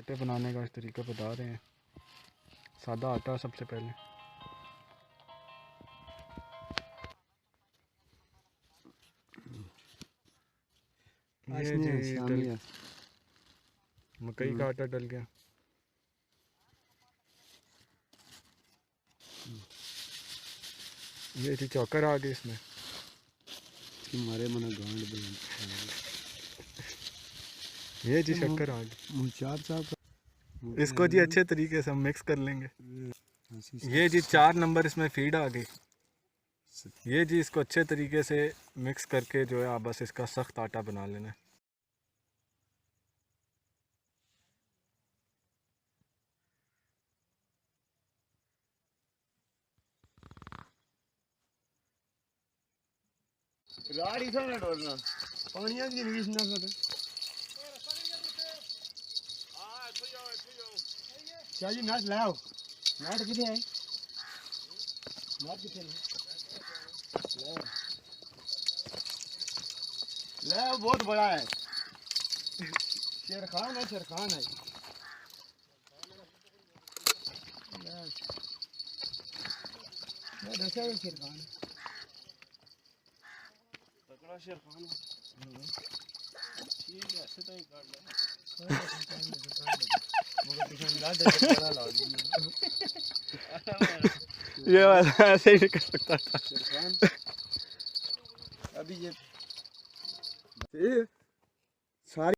आटे बनाने का इस तरीका बता रहे हैं। सादा आटा सबसे पहले ये जी मकई का आटा डल गया। ये जी चौकर आ गई इसमें। हमारे मन गांड बन। ये जी शक्कर आ गई। मुचार साहब इसको जी अच्छे तरीके से हम मिक्स कर लेंगे। ये जी 4 नंबर इसमें फीड आ गई। ये जी इसको अच्छे तरीके से मिक्स करके जो है आप बस इसका सख्त आटा बना लेना है। राड़ी सा ना डोलना पानिया की रीस ना कर। चाहिए नाच लाओ नाट कितने है नाट कितने ले ले बहुत बड़ा है। शेर खान है शेर खान है। दसा शेर खान तकड़ा शेर खान ठीक है ऐसे तो ही काट ले ये वाला ऐसे ही नहीं कर सकता था। अभी ये सारी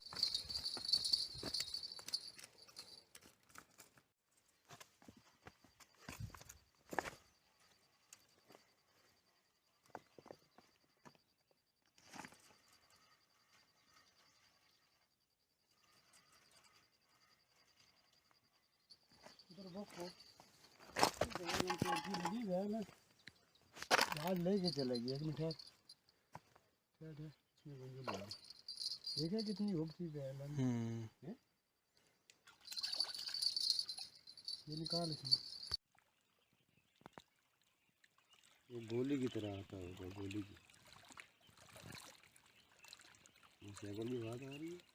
लेके चलेगी एक मिनट देखा कितनी उगती है ये निकाल इसमें वो गोली की तरह आता होगा गोली की। साइकिल की बात आ रही है।